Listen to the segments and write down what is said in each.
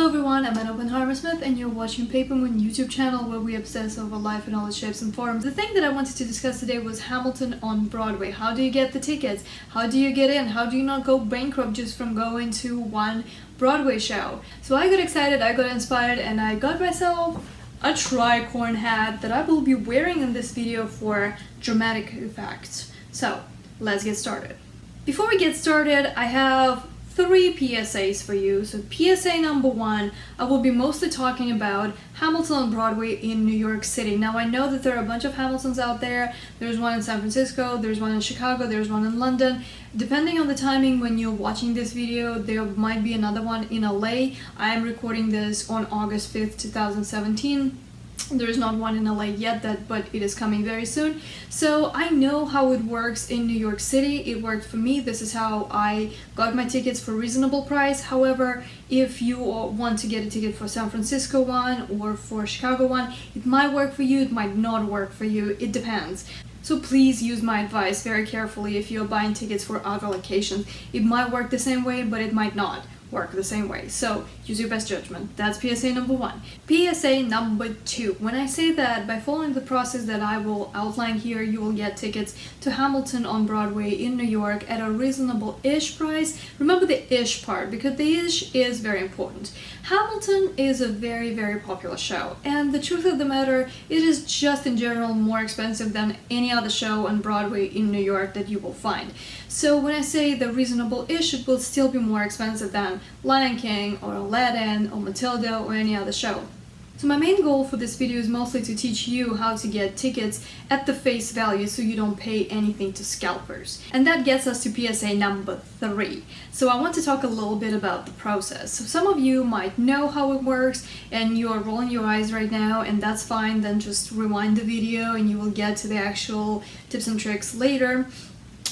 everyone, I'm Anna Smith and you're watching Paper Moon YouTube channel where we obsess over life in all its shapes and forms. The thing that I wanted to discuss today was Hamilton on Broadway. How do you get the tickets? How do you get in? How do you not go bankrupt just from going to one Broadway show? So I got excited, I got inspired, and I got myself a tricorn hat that I will be wearing in this video for dramatic effect. So let's get started. Before we get started, I have 3 PSAs for you. So PSA number 1, I will be mostly talking about Hamilton on Broadway in New York City. Now I know that there are a bunch of Hamiltons out there. There's one in San Francisco, there's one in Chicago, there's one in London. Depending on the timing when you're watching this video, there might be another one in LA. I am recording this on August 5th, 2017. There is not one in LA yet, but it is coming very soon. So I know how it works in New York City. It worked for me. This is how I got my tickets for a reasonable price. However, if you want to get a ticket for San Francisco one or for Chicago one, it might work for you, it might not work for you. It depends. So please use my advice very carefully if you're buying tickets for other locations. It might work the same way, but it might not work the same way. So use your best judgment. That's PSA number 1. PSA number 2. When I say that by following the process that I will outline here, you will get tickets to Hamilton on Broadway in New York at a reasonable-ish price. Remember the ish part, because the ish is very important. Hamilton is a very, very popular show, and the truth of the matter, it is just in general more expensive than any other show on Broadway in New York that you will find. So when I say the reasonable-ish, it will still be more expensive than Lion King or Aladdin or Matilda or any other show. So my main goal for this video is mostly to teach you how to get tickets at the face value so you don't pay anything to scalpers. And that gets us to PSA number 3. So I want to talk a little bit about the process. So some of you might know how it works and you are rolling your eyes right now, and that's fine. Then just rewind the video and you will get to the actual tips and tricks later.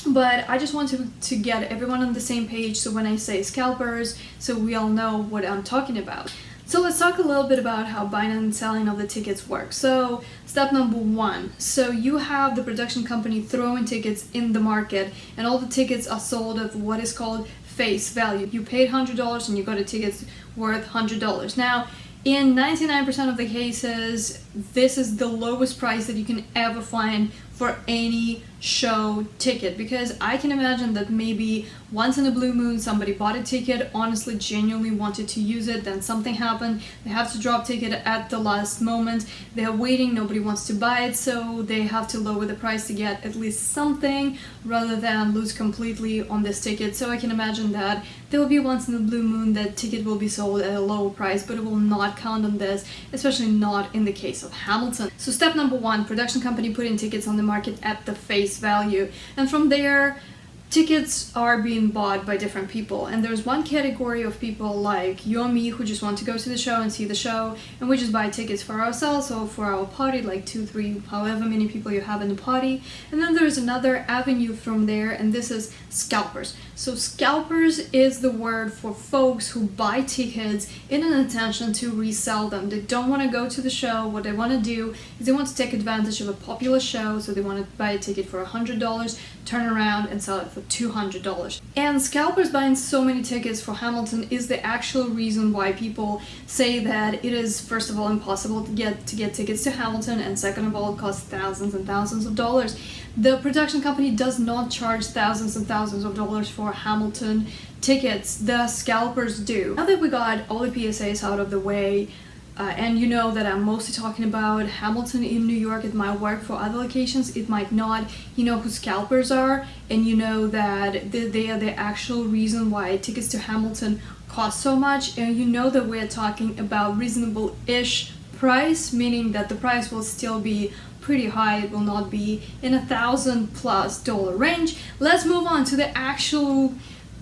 But I just want to get everyone on the same page, so when I say scalpers, so we all know what I'm talking about. So let's talk a little bit about how buying and selling of the tickets work. So step number 1. So you have the production company throwing tickets in the market, and all the tickets are sold at what is called face value. You paid $100 and you got a ticket worth $100. Now, in 99% of the cases, this is the lowest price that you can ever find for any show ticket, because I can imagine that maybe once in a blue moon somebody bought a ticket, honestly genuinely wanted to use it, then something happened, they have to drop ticket at the last moment, they're waiting, nobody wants to buy it, so they have to lower the price to get at least something rather than lose completely on this ticket. So I can imagine that there will be once in a blue moon that ticket will be sold at a lower price, but it will not count on this, especially not in the case of Hamilton. So step number 1, production company putting tickets on the market at the face value, and from there tickets are being bought by different people. And there's one category of people like you and me who just want to go to the show and see the show, and we just buy tickets for ourselves or for our party, like 2, 3, however many people you have in the party. And then there's another avenue from there, and this is scalpers. So scalpers is the word for folks who buy tickets in an intention to resell them. They don't want to go to the show. What they want to do is they want to take advantage of a popular show, so they want to buy a ticket for $100, turn around and sell it for $200. And scalpers buying so many tickets for Hamilton is the actual reason why people say that it is, first of all, impossible to get tickets to Hamilton, and second of all, it costs thousands and thousands of dollars. The production company does not charge thousands and thousands of dollars for Hamilton tickets. The scalpers do. Now that we got all the PSAs out of the way, and you know that I'm mostly talking about Hamilton in New York, it might work for other locations, it might not. You know who scalpers are, and you know that they are the actual reason why tickets to Hamilton cost so much, and you know that we're talking about reasonable-ish price, meaning that the price will still be pretty high. It will not be in $1,000+ range. Let's move on to the actual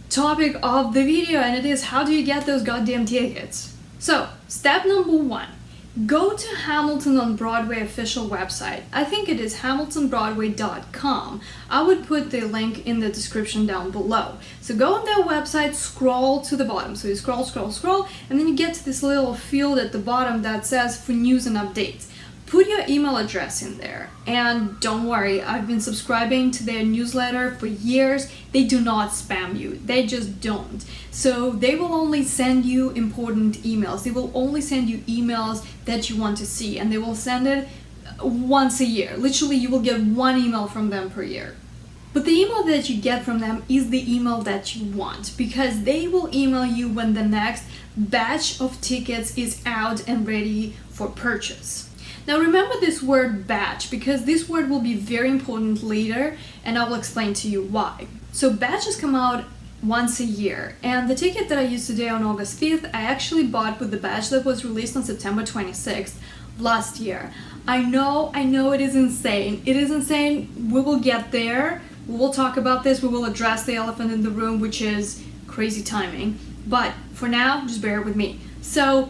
topic of the video, and it is how do you get those goddamn tickets? So step number 1, go to Hamilton on Broadway official website. I think it is hamiltonbroadway.com. I would put the link in the description down below. So go on their website, scroll to the bottom. So you scroll, and then you get to this little field at the bottom that says for news and updates. put your email address in there. And don't worry, I've been subscribing to their newsletter for years. They do not spam you. They just don't. So they will only send you important emails. They will only send you emails that you want to see, and they will send it once a year. Literally, you will get one email from them per year. But the email that you get from them is the email that you want, because they will email you when the next batch of tickets is out and ready for purchase. Now remember this word batch, because this word will be very important later, and I will explain to you why. So batches come out once a year, and the ticket that I used today on August 5th, I actually bought with the batch that was released on September 26th last year. I know it is insane. It is insane. We will get there. We will talk about this. We will address the elephant in the room, which is crazy timing. But for now, just bear with me. So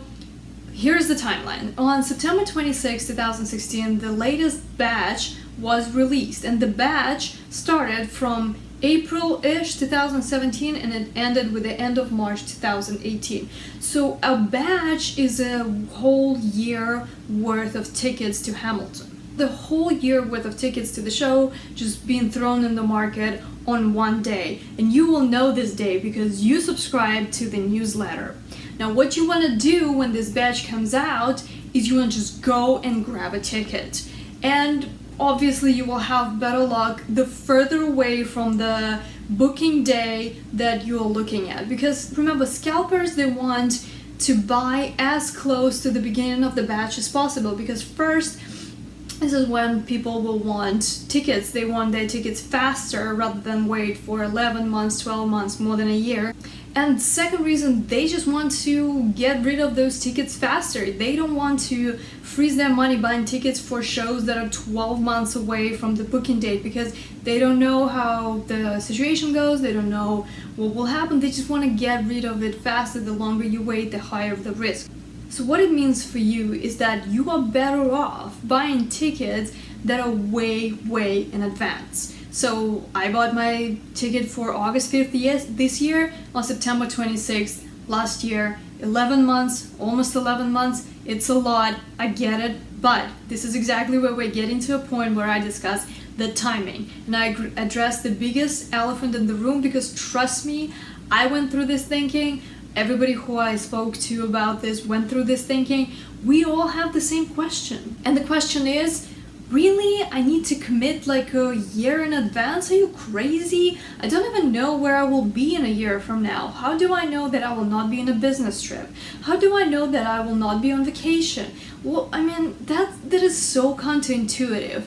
here's the timeline. On September 26, 2016, the latest batch was released, and the batch started from April-ish 2017 and it ended with the end of March 2018. So a batch is a whole year worth of tickets to Hamilton. The whole year worth of tickets to the show just being thrown in the market on one day. And you will know this day because you subscribe to the newsletter. Now what you want to do when this batch comes out is you want to just go and grab a ticket. And obviously you will have better luck the further away from the booking day that you're looking at. Because remember, scalpers, they want to buy as close to the beginning of the batch as possible, because first, this is when people will want tickets. They want their tickets faster rather than wait for 11 months, 12 months, more than a year. And second reason, they just want to get rid of those tickets faster. They don't want to freeze their money buying tickets for shows that are 12 months away from the booking date, because they don't know how the situation goes, they don't know what will happen. They just want to get rid of it faster. The longer you wait, the higher the risk. So what it means for you is that you are better off buying tickets that are way in advance. So I bought my ticket for August 5th this year on September 26th last year. 11 months, almost 11 months. It's a lot, I get it, but this is exactly where we're getting to a point where I discuss the timing. And I address the biggest elephant in the room, because trust me, I went through this thinking. Everybody who I spoke to about this went through this thinking. We all have the same question. And the question is, really? I need to commit like a year in advance? Are you crazy? I don't even know where I will be in a year from now. How do I know that I will not be on a business trip? How do I know that I will not be on vacation? Well, I mean, that is so counterintuitive.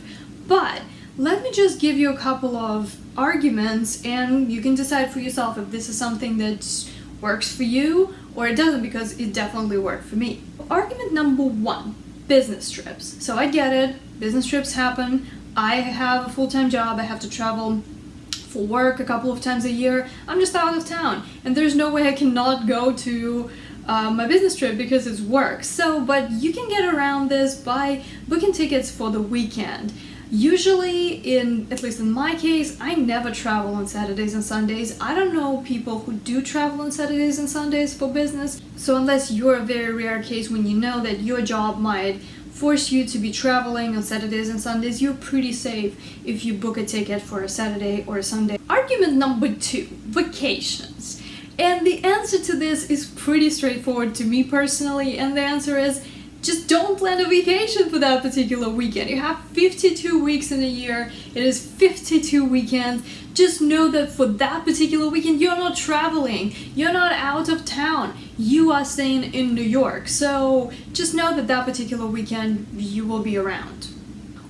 But let me just give you a couple of arguments, and you can decide for yourself if this is something that works for you or it doesn't, because it definitely worked for me. Argument number one, business trips. So I get it, business trips happen. I have a full-time job, I have to travel for work a couple of times a year. I'm just out of town, and there's no way I cannot go to my business trip because it's work. So, but you can get around this by booking tickets for the weekend. Usually, at least in my case, I never travel on Saturdays and Sundays. I don't know people who do travel on Saturdays and Sundays for business. So unless you're a very rare case when you know that your job might force you to be traveling on Saturdays and Sundays, you're pretty safe if you book a ticket for a Saturday or a Sunday. Argument number two, vacations. And the answer to this is pretty straightforward to me personally, and the answer is, just don't plan a vacation for that particular weekend. You have 52 weeks in a year. It is 52 weekends. Just know that for that particular weekend, you're not traveling. You're not out of town. You are staying in New York. So just know that that particular weekend, you will be around.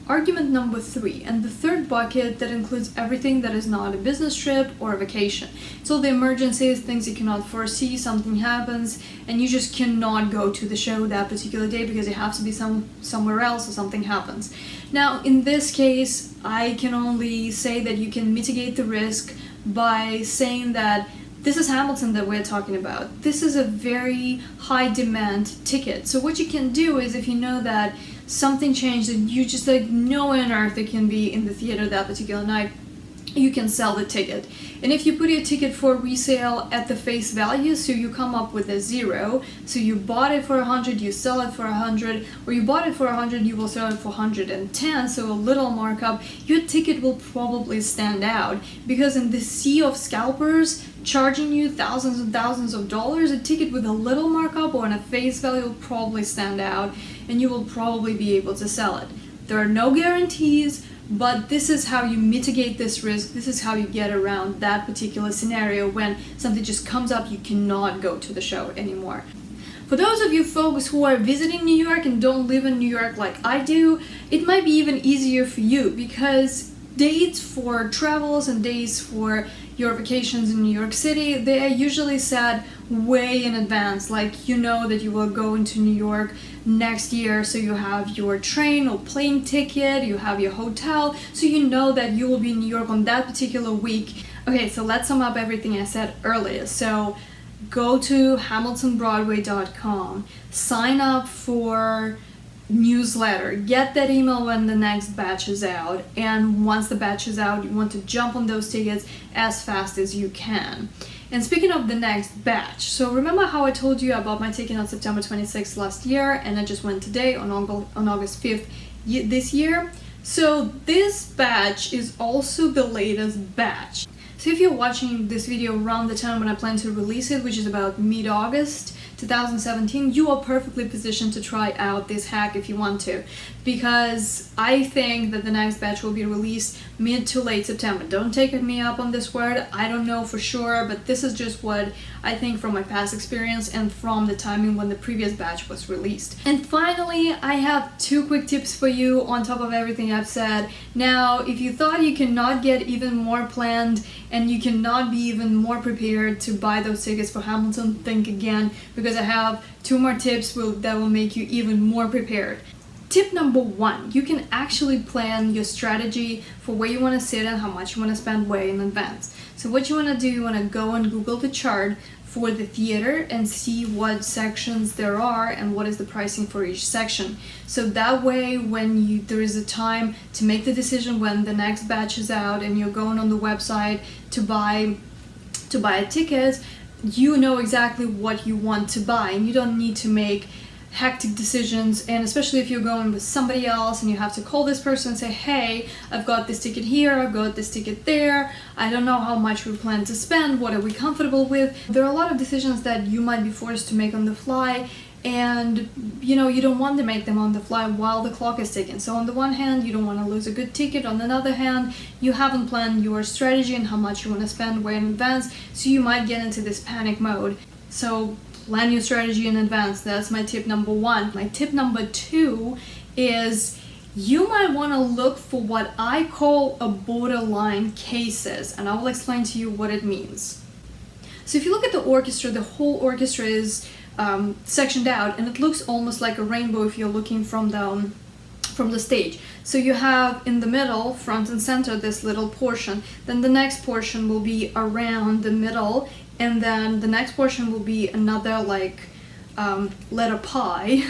Argument number three, and the third bucket that includes everything that is not a business trip or a vacation. So the emergencies, things you cannot foresee, something happens, and you just cannot go to the show that particular day because you have to be somewhere else or something happens. Now, in this case, I can only say that you can mitigate the risk by saying that this is Hamilton that we're talking about. This is a very high demand ticket. So what you can do is, if you know that something changed and you just like no way on earth it can be in the theater that particular night, you can sell the ticket. And if you put your ticket for resale at the face value, so you come up with a 0, so you bought it for 100, you sell it for 100, or you bought it for 100, you will sell it for 110, so a little markup, your ticket will probably stand out. Because in the sea of scalpers charging you thousands and thousands of dollars, a ticket with a little markup or on a face value will probably stand out, and you will probably be able to sell it. There are no guarantees, but this is how you mitigate this risk. This is how you get around that particular scenario when something just comes up, you cannot go to the show anymore. For those of you folks who are visiting New York and don't live in New York like I do, it might be even easier for you, because dates for travels and dates for your vacations in New York City, they are usually set way in advance. Like, you know that you will go into New York next year, so you have your train or plane ticket, you have your hotel, so you know that you will be in New York on that particular week. Okay, so let's sum up everything I said earlier. So go to hamiltonbroadway.com, sign up for newsletter, get that email when the next batch is out, and once the batch is out, you want to jump on those tickets as fast as you can. And speaking of the next batch, so remember how I told you about my ticket on September 26th last year, and I just went today on August 5th this year? So this batch is also the latest batch. So if you're watching this video around the time when I plan to release it, which is about mid-August 2017, you are perfectly positioned to try out this hack if you want to, because I think that the next batch will be released mid to late September. Don't take me up on this word, I don't know for sure, but this is just what I think from my past experience and from the timing when the previous batch was released. And finally, I have 2 quick tips for you on top of everything I've said. Now, if you thought you cannot get even more planned and you cannot be even more prepared to buy those tickets for Hamilton, think again, because I have 2 more tips that will make you even more prepared. Tip number 1, you can actually plan your strategy for where you want to sit and how much you want to spend way in advance. So what you want to do, you want to go and Google the chart for the theater and see what sections there are and what is the pricing for each section. So that way, when there is a time to make the decision when the next batch is out and you're going on the website to buy a ticket, you know exactly what you want to buy, and you don't need to make hectic decisions. And especially if you're going with somebody else and you have to call this person and say, hey, I've got this ticket here, I've got this ticket there, I don't know how much we plan to spend, what are we comfortable with. There are a lot of decisions that you might be forced to make on the fly, and you don't want to make them on the fly while the clock is ticking. So on the one hand, you don't want to lose a good ticket, on the other hand, you haven't planned your strategy and how much you want to spend way in advance, so you might get into this panic mode. So plan your strategy in advance. That's my tip number 1. My tip number 2 is you might want to look for what I call a borderline cases, and I will explain to you what it means. So if you look at the orchestra, the whole orchestra is sectioned out, and it looks almost like a rainbow if you're looking from the stage. So you have in the middle, front and center, this little portion. Then the next portion will be around the middle, and then the next portion will be another letter pie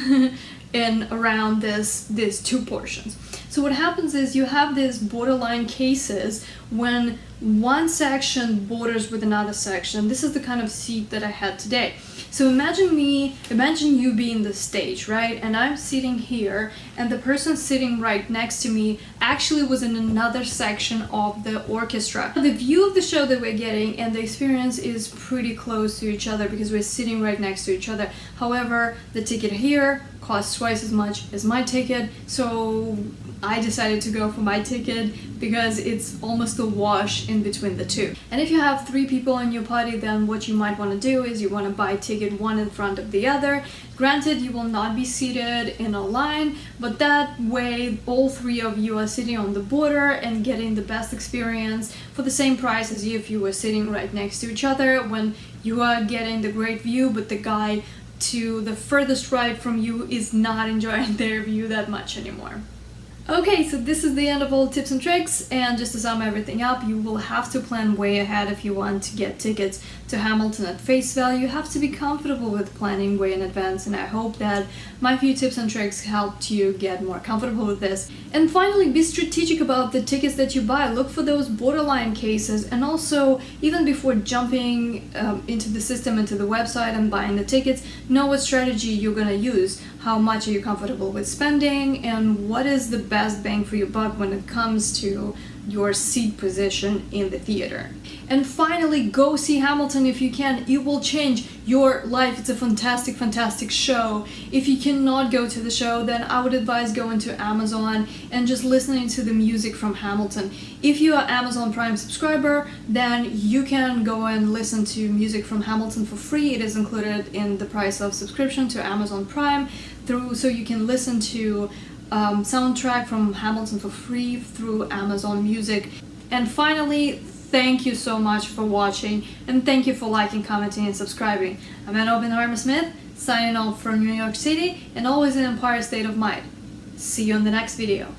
and around these 2 portions. So what happens is you have these borderline cases when one section borders with another section. This is the kind of seat that I had today. So imagine you being the stage, right? And I'm sitting here, and the person sitting right next to me actually was in another section of the orchestra. The view of the show that we're getting and the experience is pretty close to each other because we're sitting right next to each other. However, the ticket here costs twice as much as my ticket, so I decided to go for my ticket because it's almost a wash in between the 2. And if you have 3 people in your party, then what you might want to do is you want to buy ticket one in front of the other. Granted, you will not be seated in a line, but that way all 3 of you are sitting on the border and getting the best experience for the same price as if you were sitting right next to each other, when you are getting the great view, but the guy to the furthest right from you is not enjoying their view that much anymore. Okay, so this is the end of all tips and tricks, and just to sum everything up, you will have to plan way ahead if you want to get tickets to Hamilton at face value. You have to be comfortable with planning way in advance, and I hope that my few tips and tricks helped you get more comfortable with this. And finally, be strategic about the tickets that you buy. Look for those borderline cases, and also, even before jumping into the system, into the website and buying the tickets, know what strategy you're gonna use. How much are you comfortable with spending, and what is the best bang for your buck when it comes to your seat position in the theater. And finally, go see Hamilton if you can. It will change your life. It's a fantastic, fantastic show. If you cannot go to the show, then I would advise going to Amazon and just listening to the music from Hamilton. If you are Amazon Prime subscriber, then you can go and listen to music from Hamilton for free. It is included in the price of subscription to Amazon Prime, so you can listen to soundtrack from Hamilton for free through Amazon Music. And finally, thank you so much for watching, and thank you for liking, commenting, and subscribing. I'm Anna Smith, signing off from New York City, and always in Empire State of Mind. See you in the next video.